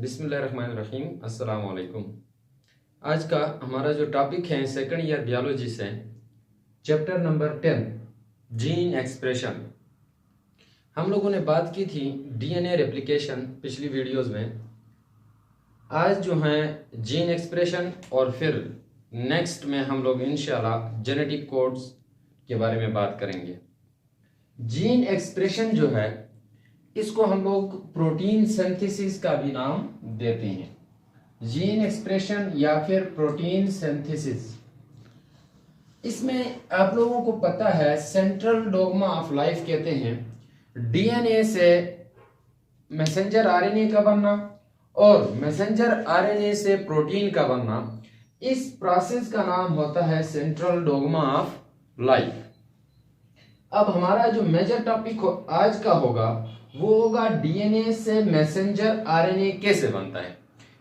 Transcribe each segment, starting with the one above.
बिस्मिल्लाहिर्रहमानिर्रहीम। अस्सलाम वालेकुम। आज का हमारा जो टॉपिक है सेकंड ईयर बायोलॉजी से चैप्टर नंबर 10 जीन एक्सप्रेशन। हम लोगों ने बात की थी डीएनए रेप्लिकेशन पिछली वीडियोस में। आज जो है जीन एक्सप्रेशन और फिर नेक्स्ट में हम लोग इंशाल्लाह जेनेटिक कोड्स के बारे में बात करेंगे। जीन एक्सप्रेशन जो है इसको हम लोग प्रोटीन सिंथेसिस का भी नाम देते हैं। जीन एक्सप्रेशन या फिर प्रोटीन सिंथेसिस। इसमें आप लोगों को पता है सेंट्रल डोग्मा ऑफ लाइफ कहते हैं डीएनए से मैसेंजर आरएनए का बनना और मैसेंजर आरएनए से प्रोटीन का बनना। इस प्रोसेस का नाम होता है सेंट्रल डोग्मा ऑफ लाइफ। अब हमारा जो मेजर टॉपिक आज का होगा वो होगा डीएनए से मैसेंजर आरएनए कैसे बनता है।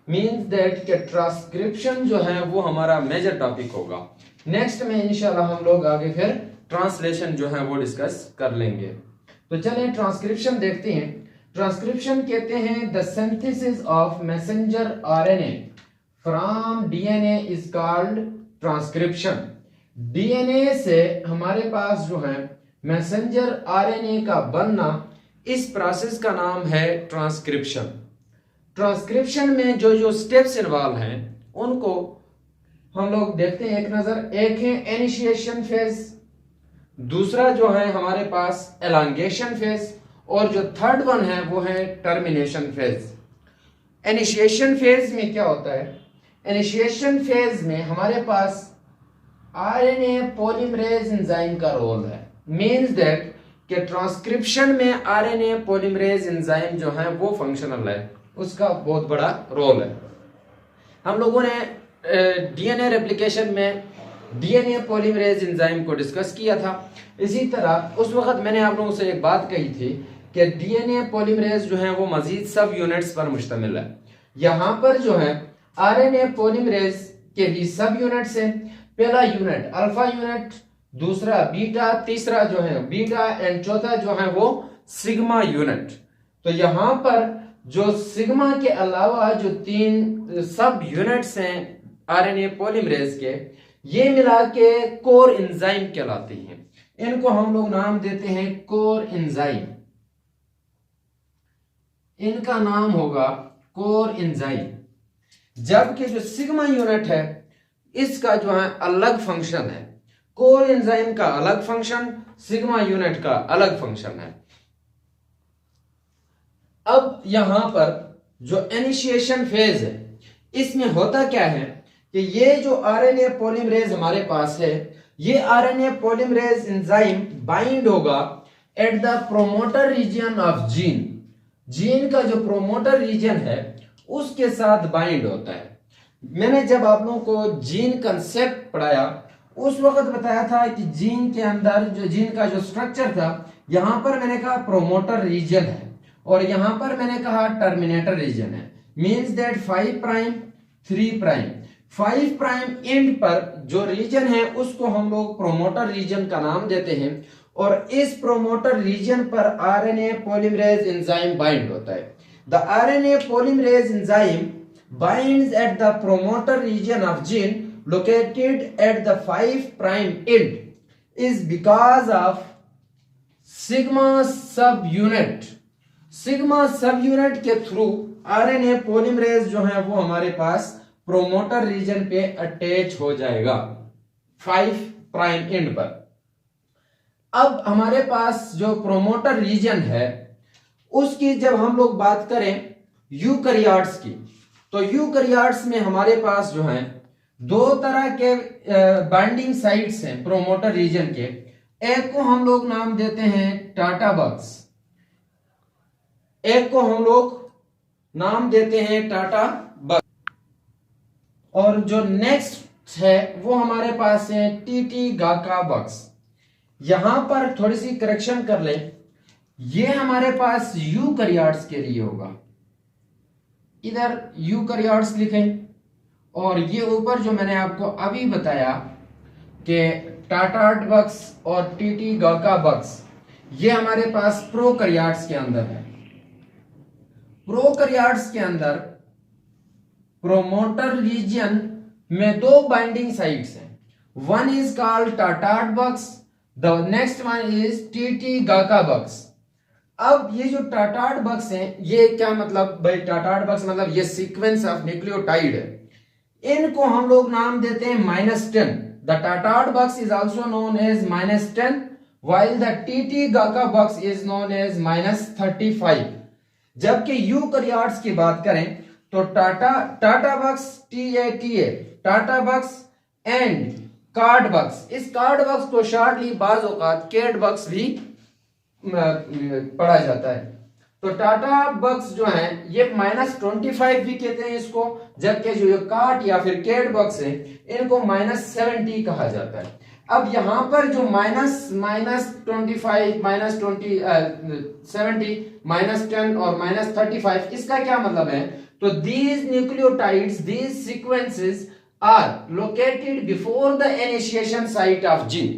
मींस दैट के ट्रांसक्रिप्शन जो है वो हमारा मेजर टॉपिक होगा। नेक्स्ट में इंशाल्लाह हम लोग आगे फिर ट्रांसलेशन जो है वो डिस्कस कर लेंगे। तो चलिए ट्रांसक्रिप्शन देखते हैं। ट्रांसक्रिप्शन कहते हैं the synthesis of messenger RNA from DNA is called transcription. DNA से हमारे पास जो है मैसेंजर आरएनए का बनना, इस प्रोसेस का नाम है ट्रांसक्रिप्शन। ट्रांसक्रिप्शन में जो जो स्टेप्स इन्वॉल्व हैं उनको हम लोग देखते हैं एक नजर। एक है इनिशिएशन फेज, दूसरा जो है हमारे पास एलांगेशन फेज और जो थर्ड वन है वो है टर्मिनेशन फेज। इनिशिएशन फेज में क्या होता है? इनिशिएशन फेज में हमारे पास आरएनए पॉलीमरेज एंजाइम का रोल है। मींस दैट कि ट्रांसक्रिप्शन में आरएनए पॉलीमरेज एंजाइम जो है वो फंक्शनल है, उसका बहुत बड़ा रोल है। हम लोगों ने डीएनए रेप्लिकेशन में डीएनए पॉलीमरेज एंजाइम को डिस्कस किया था। इसी तरह उस वक्त मैंने आप लोगों से एक बात कही थी कि डीएनए पॉलीमरेज जो है वो मजीद सब यूनिट्स पर मुश्तमिल है। यहाँ पर जो है आरएनए पॉलीमरेज के भी सब यूनिट्स हैं। पहला यूनिट अल्फा यूनिट, दूसरा बीटा, तीसरा जो है बीटा एंड चौथा जो है वो सिग्मा यूनिट। तो यहां पर जो सिग्मा के अलावा जो तीन सब यूनिट्स हैं आरएनए पॉलीमरेज के, ये मिला के कोर एंजाइम कहलाते हैं। इनको हम लोग नाम देते हैं कोर एंजाइम। इनका नाम होगा कोर एंजाइम। जबकि जो सिग्मा यूनिट है इसका जो है अलग फंक्शन है। कोर एंजाइम का अलग फंक्शन, सिग्मा यूनिट का अलग फंक्शन है। अब यहां पर जो इनिशिएशन फेज है इसमें होता क्या है कि ये जो आरएनए पॉलीमरेज हमारे पास है, ये आरएनए पॉलीमरेज एंजाइम बाइंड होगा at the promoter region of gene. Gene का जो प्रोमोटर रीजन है उसके साथ बाइंड होता है। मैंने जब आप लोगों को जीन कंसेप्ट पढ़ाया उस वक्त बताया था कि जीन के अंदर जो जीन का जो स्ट्रक्चर था, यहां पर मैंने कहा प्रोमोटर रीजन है और यहां पर मैंने कहा टर्मिनेटर रीजन है। Means that 5 prime 3 prime 5 prime and पर जो रीजन है उसको हम लोग प्रोमोटर रीजन का नाम देते हैं और इस प्रोमोटर रीजन पर आरएनए पॉलीमरेज एंजाइम बाइंड होता है। The RNA polymerase enzyme binds at the promoter region of gene located at the 5 prime end is because of sigma subunit। sigma subunit के थ्रू आरएनए पॉलीमरेज जो है वो हमारे पास promoter region पे attach हो जाएगा 5 प्राइम एंड पर। अब हमारे पास जो प्रोमोटर रीजन है उसकी जब हम लोग बात करें यूकैरियोट्स की, तो यूकैरियोट्स में हमारे पास जो है दो तरह के बाइंडिंग साइट्स हैं प्रोमोटर रीजन के। एक को हम लोग नाम देते हैं टाटा बक्स, एक को हम लोग नाम देते हैं टाटा बक्स, और जो नेक्स्ट है वो हमारे पास है टीटी गाका बक्स। यहां पर थोड़ी सी करेक्शन कर लें, ये हमारे पास यूकैरियोट्स के लिए होगा। इधर यूकैरियोट्स लिखें और ये ऊपर जो मैंने आपको अभी बताया कि टाटा बक्स और टीटी गाका बक्स, ये हमारे पास प्रोकैरियोट्स के अंदर है। प्रोकैरियोट्स के अंदर प्रोमोटर रीजन में दो बाइंडिंग साइट्स हैं, वन इज कॉल्ड टाटार्ड box, the next one is TT GACA box. अब ये जो टाटार्ड बक्स हैं, ये क्या मतलब भाई, टाटार्ड बक्स मतलब ये सीक्वेंस ऑफ न्यूक्लियोटाइड है, इनको हम लोग नाम देते हैं -10। द टाटार्ड box is also known as -10 while the TT GACA box is known as -35। जबकि यूकैरियोट्स की बात करें तो TATA box TATA box and कार्ड बक्स, इस कार्ड बक्स को शॉर्टली बाज औकात केड बक्स भी पढ़ा जाता है। तो टाटा बक्स जो है ये -25 भी कहते हैं इसको, जबकि जो कार्ड या फिर केड बक्स है इनको -70 कहा जाता है। अब यहां पर जो -25, -70, -10 और -35, इसका क्या मतलब है? तो these nucleotides, these sequences are located before the initiation site of gene।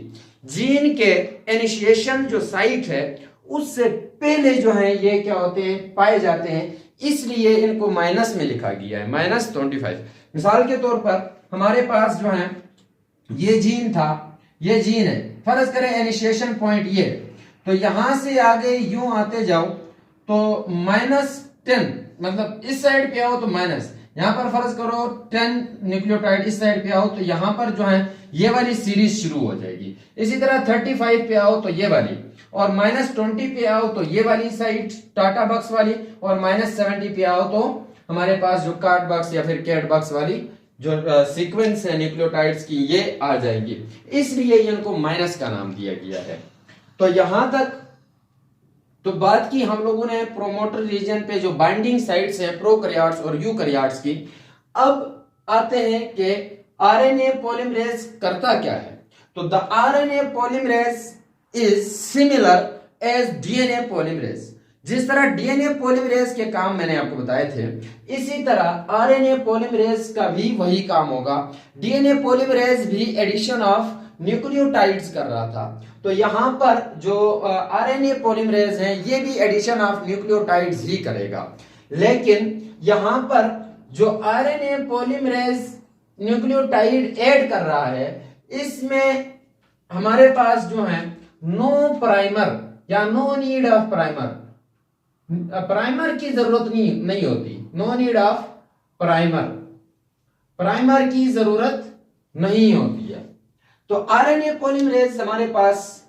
Gene के इनिशिएशन जो साइट है उससे पहले जो है ये क्या होते हैं, पाए जाते हैं, इसलिए इनको माइनस में लिखा गया है, -25। मिसाल के तौर पर हमारे पास जो है ये जीन था, ये जीन है, फर्ज करें इनिशिएशन पॉइंट ये, तो यहां से आगे यूं आते जाओ तो -10 मतलब इस साइड पे आओ तो माइनस, यहां पर फर्ज करो 10 न्यूक्लियोटाइड इस साइड पे आओ तो यहां पर जो है ये वाली सीरीज शुरू हो जाएगी। इसी तरह 35 पे आओ तो ये वाली, और -20 पे आओ तो ये वाली साइड टाटा बक्स वाली, और -70 पे आओ तो हमारे पास जो कार्ड बक्स या फिर कैट बक्स वाली जो सीक्वेंस है न्यूक्लियोटाइड्स की ये आ जाएगी, इसलिए इनको माइनस का नाम दिया गया है। तो यहां तक तो बात की हम लोगों ने प्रोमोटर रीजन पे जो बाइंडिंग साइट्स हैं प्रोकैरियोट्स और यूकैरियोट्स की। अब आते हैं कि आरएनए पॉलीमरेज करता क्या है। तो the RNA polymerase is similar as DNA polymerase. जिस तरह डीएनए पॉलीमरेज के काम मैंने आपको बताए थे, इसी तरह आरएनए पॉलीमरेज का भी वही काम होगा। डीएनए पॉलीमरेज भी एडिशन ऑफ न्यूक्लियोटाइड्स कर रहा था, तो यहां पर जो आरएनए पॉलीमरेज है ये भी एडिशन ऑफ न्यूक्लियोटाइड्स ही करेगा। लेकिन यहां पर जो आरएनए पॉलीमरेज न्यूक्लियोटाइड ऐड कर रहा है, इसमें हमारे पास जो है नो प्राइमर या no need of primer, primer की जरूरत नहीं होती, no need of primer, primer की जरूरत नहीं होती है। तो आरएनए पॉलीमरेज हमारे पास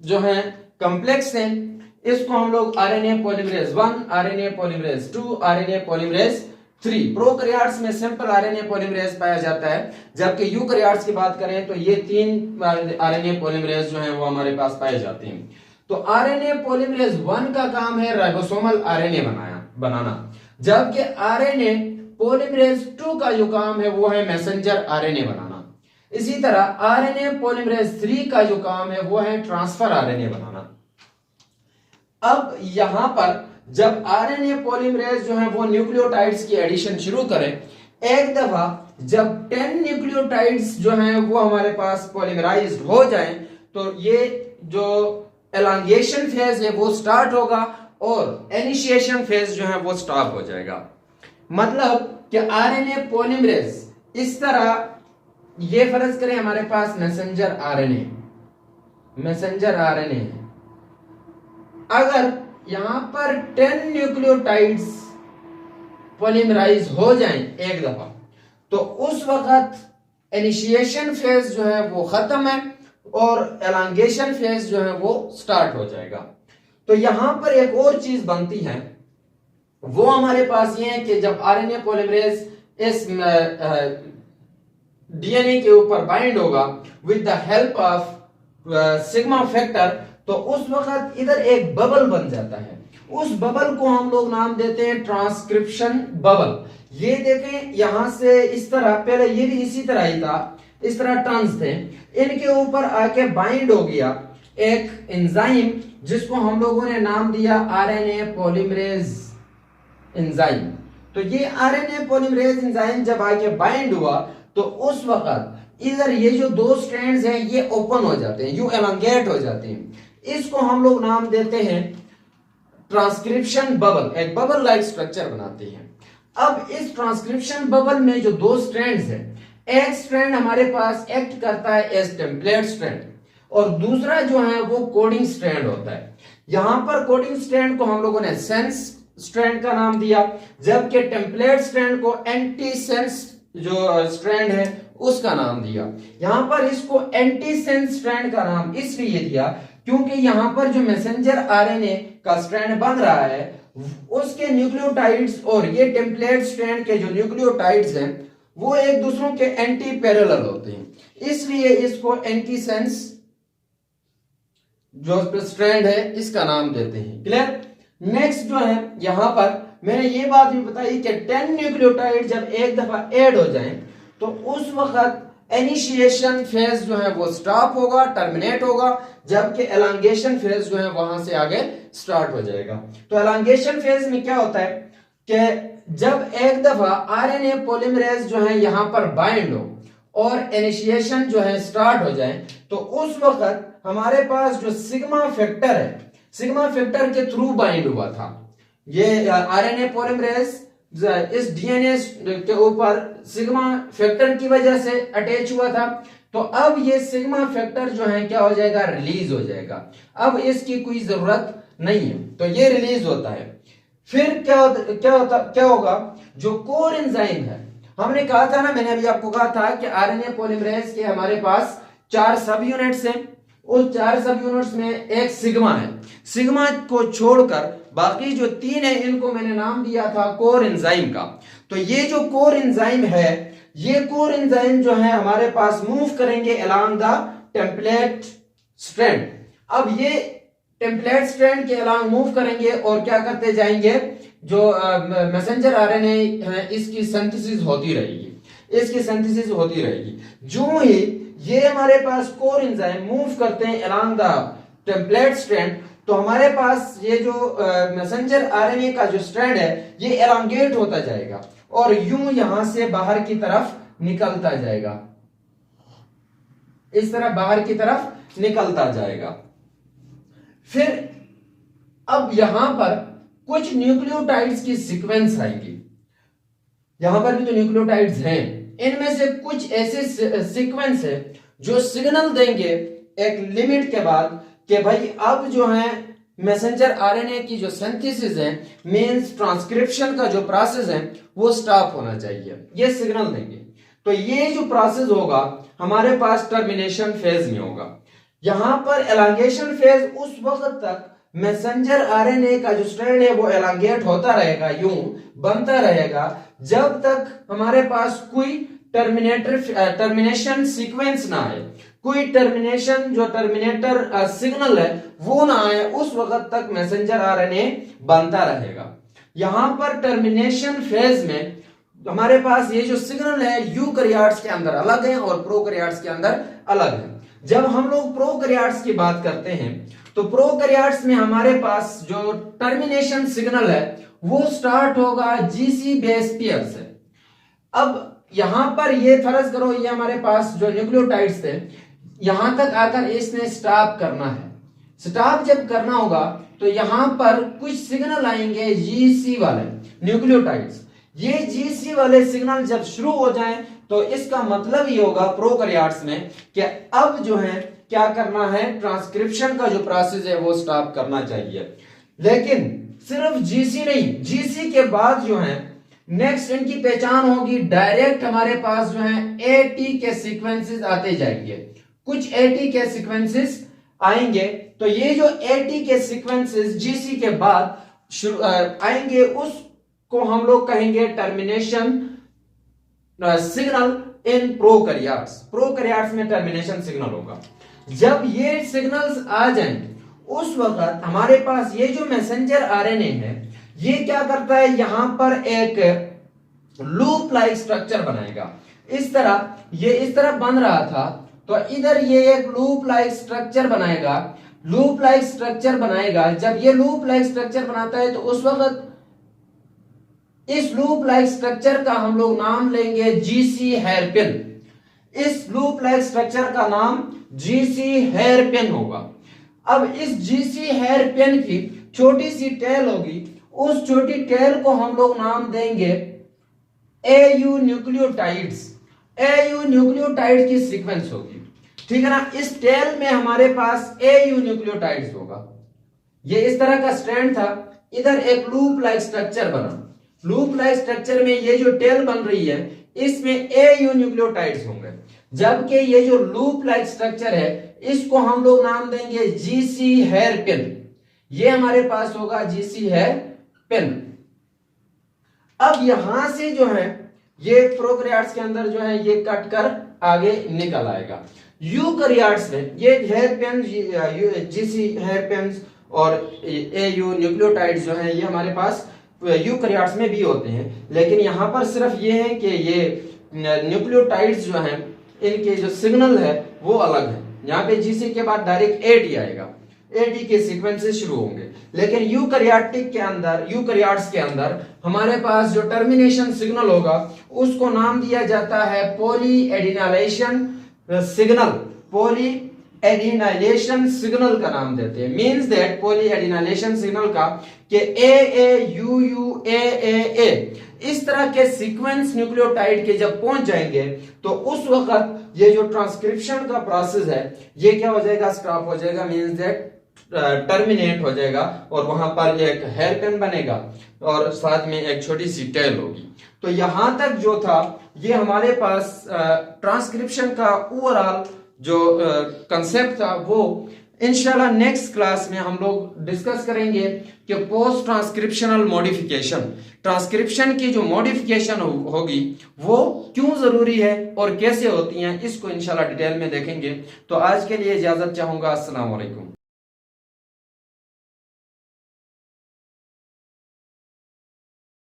जो है कॉम्प्लेक्स है, इसको हम लोग RNA polymerase 1, RNA polymerase 2, RNA polymerase 3। Prokaryotes में सिंपल आरएनए पॉलीमरेज पाया जाता है, जबकि यूकैरियोट्स की बात करें तो ये 3 आरएनए पॉलीमरेज जो है वो हमारे पास पाए जाते हैं। तो आरएनए पॉलीमरेज 1 का काम है राइबोसोमल आरएनए बनाना, जबकि आरएनए पॉलीमरेज 2 का जो काम है वो है मैसेंजर आरएनए बनाना। इसी तरह आरएनए पॉलीमरेज 3 का जो काम है वो है ट्रांसफर आरएनए बनाना। अब यहां पर जब आरएनए पॉलीमरेज जो है वो न्यूक्लियोटाइड्स की एडिशन शुरू करें, एक दफा जब 10 न्यूक्लियोटाइड्स जो हैं वो हमारे पास पॉलीमराइज्ड हो जाएं, तो ये जो एलांगेशन फेज है वो स्टार्ट होगा और इनिशिएशन फेज जो है वो स्टॉप हो जाएगा। मतलब कि आरएनए पॉलीमरेज इस तरह, ये फर्ज करें हमारे पास मैसेंजर आरएनए है, अगर यहां पर 10 न्यूक्लियोटाइड्स पॉलीमराइज हो जाएं एक दफा, तो उस वक्त इनिशिएशन फेज जो है वो खत्म है और एलांगेशन फेज जो है वो स्टार्ट हो जाएगा। तो यहां पर एक और चीज बनती है, वो हमारे पास ये है कि जब आरएनए पॉलीमरेज इस डीएनए के ऊपर बाइंड होगा with the help of sigma factor, तो उस वक्त इधर एक बबल बन जाता है। उस बबल को हम लोग नाम देते हैं ट्रांसक्रिप्शन बबल। ये देखें यहां से इस तरह, पहले ये भी इसी तरह ही था, इस तरह टर्न्स थे, इनके ऊपर आके बाइंड हो गया एक एंजाइम जिसको हम लोगों ने नाम दिया आरएनए पॉलीमरेज एंजाइम। तो ये आरएनए पॉलीमरेज एंजाइम जब आके बाइंड हुआ तो उस वक्त इधर ये जो 2 स्ट्रैंड्स हैं ये ओपन हो जाते हैं, यूं एलोंगेट हो जाते हैं। इसको हम लोग नाम देते हैं ट्रांसक्रिप्शन बबल, एक बबल लाइक स्ट्रक्चर बनाते हैं। अब इस ट्रांसक्रिप्शन बबल में जो दो स्ट्रैंड्स हैं, एक स्ट्रैंड हमारे पास एक्ट करता है एज टेम्पलेट स्ट्रैंड और दूसरा जो है वो कोडिंग स्ट्रैंड होता है। यहां पर कोडिंग स्ट्रैंड को हम लोगों ने सेंस स्ट्रैंड का नाम दिया, जबकि टेम्पलेट स्ट्रैंड को एंटी सेंस जो स्ट्रैंड है उसका नाम दिया। यहां पर इसको एंटी सेंस स्ट्रैंड का नाम इसलिए दिया क्योंकि यहां पर जो मैसेंजर आरएनए का स्ट्रैंड बन रहा है उसके न्यूक्लियोटाइड्स और ये टेम्पलेट स्ट्रैंड के जो न्यूक्लियोटाइड्स हैं वो एक दूसरों के एंटी पैरेलल होते हैं, इसलिए इसको एंटी सेंस जो स्ट्रैंड है इसका नाम देते हैं। क्लियर? नेक्स्ट जो है यहां पर मैंने ये बात भी बताई कि 10 न्यूक्लियोटाइड जब एक दफा ऐड हो जाएं तो उस वक्त इनिशिएशन फेज जो है वो स्टॉप होगा, टर्मिनेट होगा, जबकि एलांगेशन फेज जो है वहां से आगे स्टार्ट हो जाएगा। तो एलांगेशन फेज में क्या होता है कि जब एक दफा आरएनए पॉलीमरेज जो है यहां पर बाइंड हो और इनिशिएशन जो है स्टार्ट हो जाए तो उस वक्त हमारे पास जो सिग्मा फैक्टर है, सिग्मा फैक्टर के थ्रू बाइंड हुआ था ये आरएनए पॉलीमरेज इस डीएनए के ऊपर सिग्मा फैक्टर की वजह से अटैच हुआ था। तो अब ये सिग्मा फैक्टर जो है क्या हो जाएगा, रिलीज हो जाएगा, अब इसकी कोई जरूरत नहीं है, तो ये रिलीज होता है। फिर क्या होगा, जो कोर एंजाइम है, हमने कहा था ना, मैंने अभी आपको कहा था कि आरएनए पॉलीमरेज के हमारे पास 4 सब यूनिट्स हैं, उस 4 सब यूनिट्स में एक सिग्मा है, सिग्मा को छोड़कर बाकी जो 3 है इनको मैंने नाम दिया था कोर एंजाइम का। तो ये जो कोर एंजाइम है, ये कोर एंजाइम जो है हमारे पास मूव करेंगे अलोंग द टेम्पलेट स्ट्रैंड। अब ये टेम्पलेट स्ट्रैंड के अलोंग मूव करेंगे और क्या करते जाएंगे, जो मैसेंजर आरएनए है इसकी सिंथेसिस होती रहेगी, इसकी सिंथेसिस होती रहेगी। जो ही ये हमारे पास कोर एंजाइम मूव करते हैं अलोंग द टेम्पलेट स्ट्रैंड तो हमारे पास ये जो मैसेंजर आरएनए का जो स्ट्रैंड है ये एलोंगेट होता जाएगा और यूं यहां से बाहर की तरफ निकलता जाएगा, इस तरह बाहर की तरफ निकलता जाएगा। फिर अब यहां पर कुछ न्यूक्लियोटाइड्स की सीक्वेंस आएगी, यहां पर भी तो न्यूक्लियोटाइड्स हैं, इनमें से कुछ ऐसे सीक्वेंस है जो सिग्नल देंगे एक लिमिट के बाद कि भाई अब जो है मैसेंजर आरएनए की जो सिंथेसिस है, मींस ट्रांसक्रिप्शन का जो प्रोसेस है वो स्टॉप होना चाहिए, ये सिग्नल देंगे। तो ये जो प्रोसेस होगा हमारे पास टर्मिनेशन फेज में होगा। यहां पर एलांगेशन फेज उस वक्त तक मैसेंजर आरएनए का जो स्ट्रैंड है वो एलांगेट होता रहेगा, यूं बनता रहेगा जब तक हमारे पास कोई टर्मिनेशन सीक्वेंस ना आए, कोई टर्मिनेशन जो टर्मिनेटर सिग्नल है वो ना आए, उस वक्त तक मैसेंजर आरएनए बनता रहेगा। यहां पर टर्मिनेशन फेज में हमारे पास ये जो सिग्नल है यूकैरियोट्स के अंदर अलग है और प्रोकैरियोट्स के अंदर अलग है। जब हम लोग प्रोकैरियोट्स की बात करते हैं तो प्रोकैरियोट्स में हमारे पास जो टर्मिनेशन सिग्नल है वो स्टार्ट होगा जीसी बेस पेयर से। अब यहां पर ये फर्ज करो ये हमारे पास जो न्यूक्लियोटाइड्स थे यहां तक आकर इसने स्टॉप करना है, स्टॉप जब करना होगा तो यहां पर कुछ सिग्नल आएंगे जीसी वाले न्यूक्लियोटाइड्स। ये जीसी वाले सिग्नल जब शुरू हो जाएं तो इसका मतलब ये होगा प्रोकैरियोट्स में कि अब जो है क्या करना है, ट्रांसक्रिप्शन का जो प्रोसेस है वो स्टॉप करना चाहिए। लेकिन सिर्फ जीसी नहीं, जीसी के बाद जो है नेक्स्ट इनकी पहचान होगी, डायरेक्ट हमारे पास जो है एटी के सीक्वेंसेस आते जाएंगे, कुछ एटी के सीक्वेंसेस आएंगे। तो ये जो एटी के सीक्वेंसेस जीसी के बाद आएंगे उसको हम लोग कहेंगे termination signal in prokaryotes. Prokaryotes में टर्मिनेशन सिग्नल होगा। जब ये सिग्नल्स आ जाएं उस वक्त हमारे पास ये जो मैसेंजर आरएनए है ये क्या करता है, यहां पर एक लूप लाइक स्ट्रक्चर बनाएगा। इस तरह ये इस तरह बन रहा था तो इधर ये एक लूप लाइक स्ट्रक्चर बनाएगा, लूप लाइक स्ट्रक्चर बनाएगा। जब ये लूप लाइक स्ट्रक्चर बनाता है तो उस वक्त इस लूप लाइक स्ट्रक्चर का हम लोग नाम लेंगे जीसी हेयरपिन। इस लूप लाइक स्ट्रक्चर का नाम जीसी हेयरपिन होगा। अब इस जीसी हेयरपिन की छोटी सी टेल होगी, उस छोटी टेल को हम लोग नाम देंगे AU न्यूक्लियोटाइड की सीक्वेंस होगी, ठीक है ना। इस टेल में हमारे पास AU न्यूक्लियोटाइड्स होगा। ये इस तरह का स्ट्रैंड था, इधर एक लूप लाइक स्ट्रक्चर बना। लूप लाइक स्ट्रक्चर में ये जो टेल बन रही है इसमें AU न्यूक्लियोटाइड्स होंगे, जबकि ये जो लूप लाइक स्ट्रक्चर है इसको हम लोग नाम देंगे GC हेयर पिन। ये हमारे पास होगा GC हेयर पिन। अब यहां से जो है ये प्रोकैरियोट्स के अंदर जो है ये कट कर आगे निकल आएगा। यूकैरियोट्स में ये hairpin GC hairpin और AU न्यूक्लियोटाइड्स जो है ये हमारे पास यूकैरियोट्स में भी होते हैं, लेकिन यहां पर सिर्फ ये है कि ये न्यूक्लियोटाइड्स जो हैं इनके जो सिग्नल है वो अलग है। यहाँ पे GC के बाद डायरेक्ट AD आएगा, AD के सीक्वेंसेस शुरू होंगे। लेकिन यूकैरियोट्स के अंदर हमारे पास जो टर्मिनेशन सिग्नल होगा उसको नाम दिया जाता है poly adenylation signal. Poly adenylation signal का नाम देते हैं। Means that poly adenylation signal का कि AAUUAAA इस तरह के सीक्वेंस न्यूक्लियोटाइड के जब पहुंच जाएंगे तो उस वक्त ये जो ट्रांसक्रिप्शन का प्रोसेस है ये क्या हो जाएगा, स्टॉप हो जाएगा। मींस दैट टर्मिनेट हो जाएगा और वहां पर एक हेयर पिन बनेगा और साथ में एक छोटी सी टेल होगी। तो यहां तक जो था ये हमारे पास ट्रांसक्रिप्शन का ओवरऑल जो कंसेप्ट था वो इंशाल्लाह नेक्स्ट क्लास में हम लोग डिस्कस करेंगे कि पोस्ट ट्रांसक्रिप्शनल मॉडिफिकेशन, ट्रांसक्रिप्शन की जो मॉडिफिकेशन होगी वो क्यों जरूरी है और कैसे होती हैं, इसको इंशाल्लाह डिटेल में देखेंगे। तो आज के लिए इजाजत चाहूंगा। अस्सलाम वालेकुम।